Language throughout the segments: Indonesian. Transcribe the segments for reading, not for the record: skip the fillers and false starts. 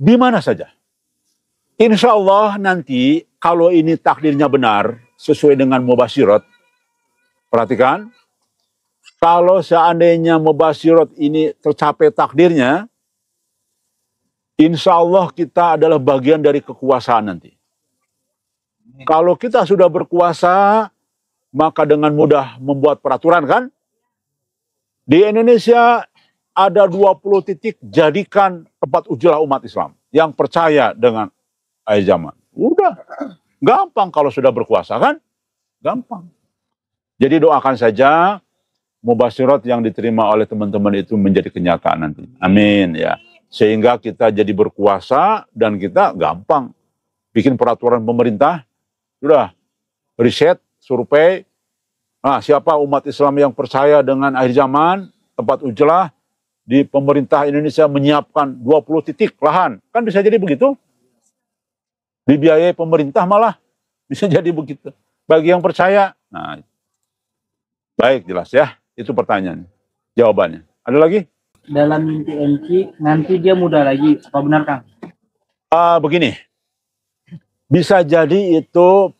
di mana saja. Insya Allah nanti kalau ini takdirnya benar sesuai dengan mubasyirat, perhatikan, kalau seandainya mubasyirat ini tercapai takdirnya, insya Allah kita adalah bagian dari kekuasaan nanti. Kalau kita sudah berkuasa, maka dengan mudah membuat peraturan kan? Di Indonesia ada 20 titik jadikan tempat ujilah umat Islam yang percaya dengan akhir zaman. Udah, gampang kalau sudah berkuasa kan? Gampang. Jadi doakan saja mubasyirat yang diterima oleh teman-teman itu menjadi kenyataan nanti. Amin ya. Sehingga kita jadi berkuasa dan kita gampang bikin peraturan pemerintah. Sudah riset, survei. Nah, siapa umat Islam yang percaya dengan akhir zaman, tempat ujilah di pemerintah Indonesia menyiapkan 20 titik lahan. Kan bisa jadi begitu. Dibiayai pemerintah malah bisa jadi begitu. Bagi yang percaya, nah baik jelas ya. Itu pertanyaannya. Jawabannya. Ada lagi? Dalam mimpi Enki, nanti dia muda lagi. Apa benar, Kang? Begini. Bisa jadi itu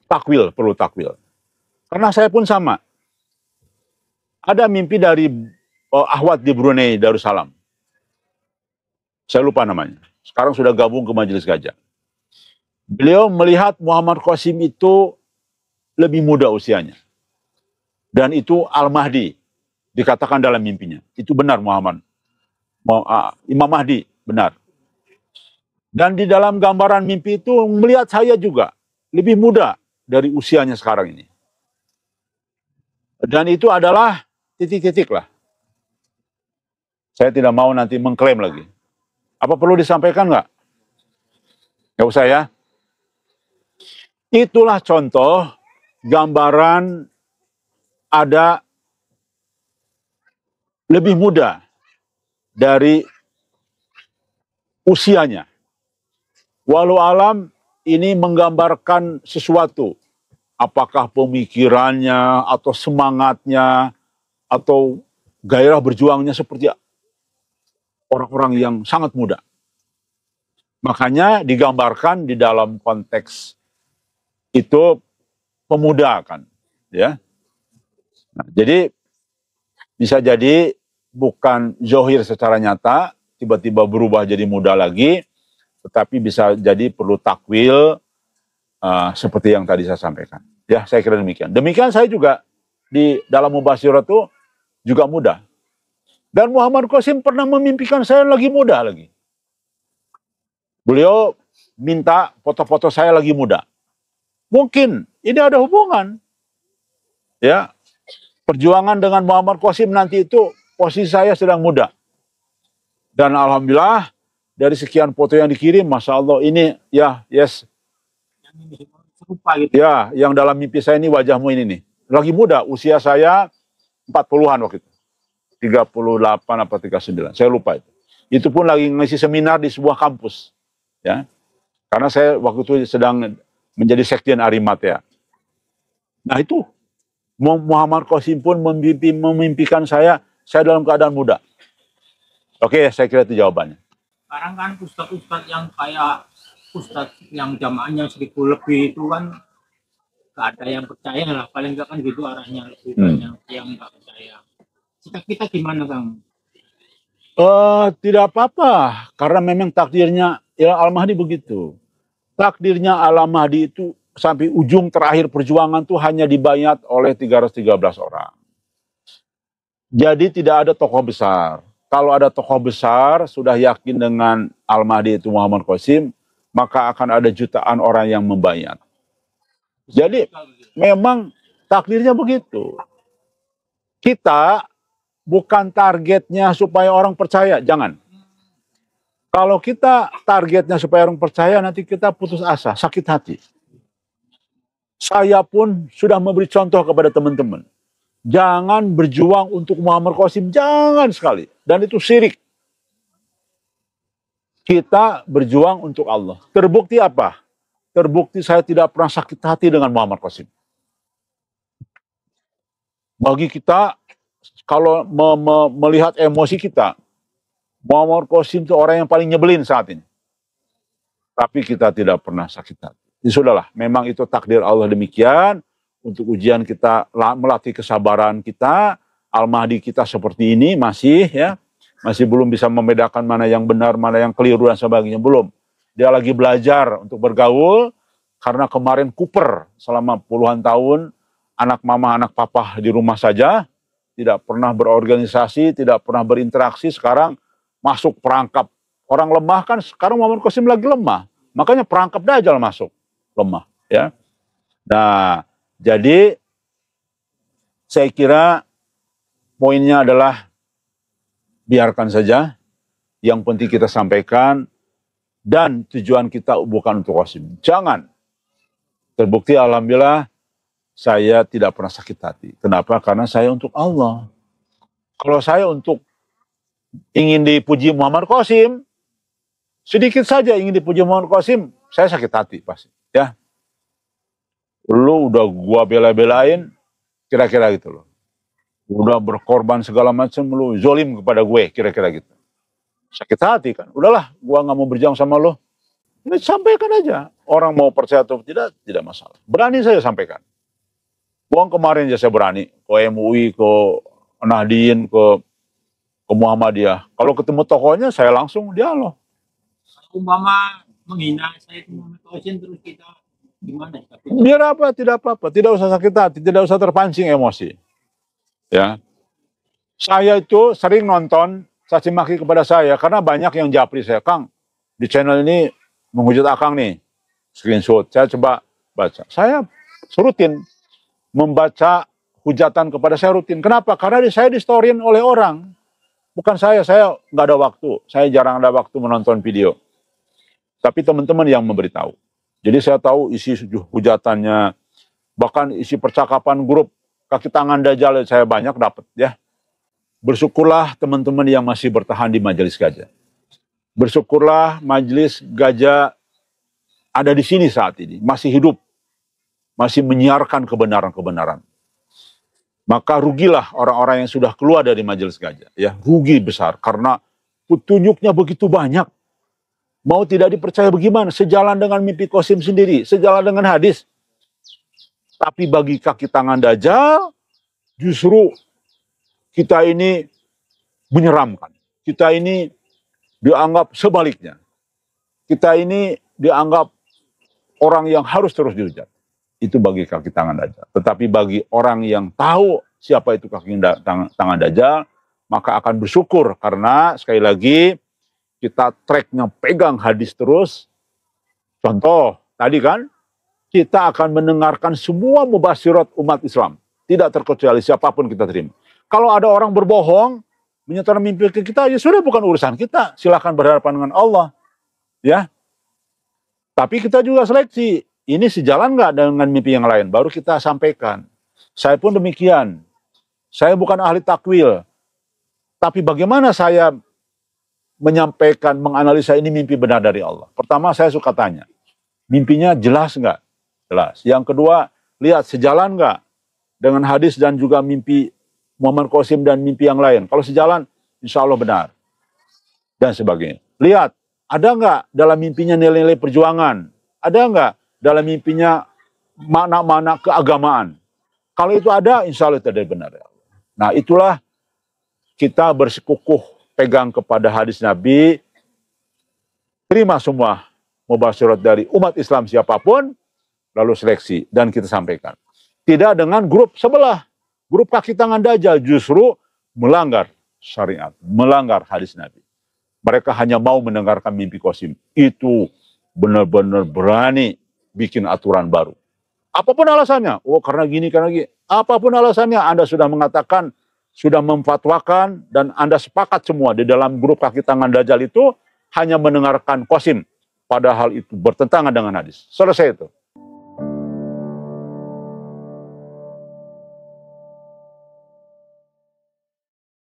takwil, perlu takwil. Karena saya pun sama. Ada mimpi dari Ahwat di Brunei Darussalam. Saya lupa namanya. Sekarang sudah gabung ke Majelis Gajah. Beliau melihat Muhammad Qasim itu lebih muda usianya. Dan itu Al-Mahdi. Dikatakan dalam mimpinya. Itu benar Imam Mahdi, benar. Dan di dalam gambaran mimpi itu melihat saya juga. Lebih muda dari usianya sekarang ini. Dan itu adalah titik-titik lah. Saya tidak mau nanti mengklaim lagi. Apa perlu disampaikan nggak? Nggak usah ya. Itulah contoh gambaran ada lebih muda dari usianya. Walau alam ini menggambarkan sesuatu. Apakah pemikirannya atau semangatnya atau gairah berjuangnya seperti orang-orang yang sangat muda. Makanya digambarkan di dalam konteks itu pemuda kan, ya. Nah, jadi bisa jadi bukan zohir secara nyata, tiba-tiba berubah jadi muda lagi, tetapi bisa jadi perlu takwil seperti yang tadi saya sampaikan. Ya, saya kira demikian. Demikian saya juga di dalam mubasyirat itu juga muda. Dan Muhammad Qasim pernah memimpikan saya lagi muda lagi. Beliau minta foto-foto saya lagi muda. Mungkin ini ada hubungan. Ya, perjuangan dengan Muhammad Qasim nanti itu posisi saya sedang muda. Dan alhamdulillah dari sekian foto yang dikirim, Masya Allah ini ya, yes. Serupa gitu. Ya, yang dalam mimpi saya ini wajahmu ini nih. Lagi muda, usia saya 40-an waktu itu. 38 apa 39, saya lupa itu. Itu pun lagi ngisi seminar di sebuah kampus. Ya. Karena saya waktu itu sedang menjadi sekjen Arimatea. Nah itu, Muhammad Qasim pun memimpikan saya dalam keadaan muda. Oke, saya kira itu jawabannya. Sekarang kan ustadz-ustadz yang kayak ustadz yang jamaahnya 1000 lebih itu kan gak ada yang percaya lah, paling gak kan gitu arahnya lebih banyak yang gak percaya. Kita gimana, Kang? Tidak apa-apa, karena memang takdirnya ya Al-Mahdi begitu. Takdirnya Al-Mahdi itu sampai ujung terakhir perjuangan tuh hanya dibayat oleh 313 orang. Jadi tidak ada tokoh besar. Kalau ada tokoh besar sudah yakin dengan Al-Mahdi itu Muhammad Qasim, maka akan ada jutaan orang yang membayat. Jadi memang takdirnya begitu. Kita bukan targetnya supaya orang percaya, jangan. Kalau kita targetnya supaya orang percaya, nanti kita putus asa, sakit hati. Saya pun sudah memberi contoh kepada teman-teman. Jangan berjuang untuk Muhammad Qasim, jangan sekali. Dan itu syirik. Kita berjuang untuk Allah. Terbukti apa? Terbukti saya tidak pernah sakit hati dengan Muhammad Qasim. Bagi kita, kalau melihat emosi kita, Muhammad Qasim itu orang yang paling nyebelin saat ini. tapi kita tidak pernah sakit hati. Ya sudahlah, memang itu takdir Allah demikian. Untuk ujian kita melatih kesabaran kita. Al-Mahdi kita seperti ini masih belum bisa membedakan mana yang benar, mana yang keliru dan sebagainya, belum. Dia lagi belajar untuk bergaul karena kemarin kuper selama puluhan tahun, anak mama, anak papa di rumah saja, tidak pernah berorganisasi, tidak pernah berinteraksi, sekarang masuk perangkap. Orang lemah kan sekarang Muhammad Qasim lagi lemah, makanya perangkap Dajjal masuk lemah, ya. Nah, jadi saya kira poinnya adalah biarkan saja, yang penting kita sampaikan, dan tujuan kita bukan untuk Qasim. Jangan. Terbukti alhamdulillah saya tidak pernah sakit hati. Kenapa? Karena saya untuk Allah. Kalau saya untuk ingin dipuji Muhammad Qasim, sedikit saja ingin dipuji Muhammad Qasim, saya sakit hati pasti. Ya, lu udah gua bela-belain, kira-kira gitu loh. Udah berkorban segala macam, lu zolim kepada gue, kira-kira gitu. Sakit hati kan. Udahlah, gua nggak mau berjuang sama lo. Ini sampaikan aja. Orang mau percaya atau tidak masalah. Berani saya sampaikan. Uang kemarin aja saya berani ke MUI, ke Nahdien, ke Muhammadiyah. Kalau ketemu tokohnya saya langsung dialog. Umpama menghina saya itu Muhammad Qasim terus kita gimana? Biar apa? Tidak apa-apa. Tidak usah sakit hati. Tidak usah terpancing emosi. Ya. Saya itu sering nonton caci maki kepada saya karena banyak yang japri saya, Kang, di channel ini menghujat Akang nih. Screenshot. Saya coba baca. Saya rutin membaca hujatan kepada saya rutin. Kenapa? Karena saya di-storyin oleh orang. Bukan saya nggak ada waktu. Saya jarang ada waktu menonton video. Tapi teman-teman yang memberitahu. Jadi saya tahu isi hujatannya, bahkan isi percakapan grup kaki tangan Dajjal saya banyak dapat ya. Bersyukurlah teman-teman yang masih bertahan di Majelis Gajah. Bersyukurlah Majelis Gajah ada di sini saat ini, masih hidup. Masih menyiarkan kebenaran-kebenaran. Maka rugilah orang-orang yang sudah keluar dari Majelis Gajah. Ya, rugi besar karena petunjuknya begitu banyak. Mau tidak dipercaya bagaimana? Sejalan dengan mimpi Qasim sendiri, sejalan dengan hadis. Tapi bagi kaki tangan Dajjal, justru kita ini menyeramkan. Kita ini dianggap sebaliknya. Kita ini dianggap orang yang harus terus dihujat. Itu bagi kaki tangan Dajjal. Tetapi bagi orang yang tahu siapa itu kaki tangan Dajjal, maka akan bersyukur karena sekali lagi kita tracknya pegang hadis terus. Contoh tadi kan, kita akan mendengarkan semua mubasyirat umat Islam. Tidak terkecuali siapapun kita terima. Kalau ada orang berbohong, menyatakan mimpi ke kita, ya sudah bukan urusan kita. Silakan berhadapan dengan Allah. Ya. Tapi kita juga seleksi. Ini sejalan nggak dengan mimpi yang lain? Baru kita sampaikan. Saya pun demikian. Saya bukan ahli takwil. Tapi bagaimana saya menyampaikan, menganalisa ini mimpi benar dari Allah? Pertama saya suka tanya. Mimpinya jelas nggak? Jelas. Yang kedua, lihat sejalan nggak dengan hadis dan juga mimpi Muhammad Qasim dan mimpi yang lain. Kalau sejalan, insya Allah benar. Dan sebagainya. Lihat, ada nggak dalam mimpinya nilai-nilai perjuangan? Ada nggak dalam mimpinya makna-makna keagamaan? Kalau itu ada, insya Allah itu benar. Nah itulah kita bersikukuh pegang kepada hadis Nabi, terima semua mubasyirat dari umat Islam siapapun, lalu seleksi dan kita sampaikan. Tidak dengan grup sebelah, grup kaki tangan Dajjal justru melanggar syariat, melanggar hadis Nabi. Mereka hanya mau mendengarkan mimpi Qasim. Itu benar-benar berani bikin aturan baru. Apapun alasannya, oh karena gini, apapun alasannya, Anda sudah mengatakan, sudah memfatwakan, dan Anda sepakat semua di dalam grup kaki tangan Dajjal itu hanya mendengarkan Qasim. Padahal itu bertentangan dengan hadis. Selesai itu.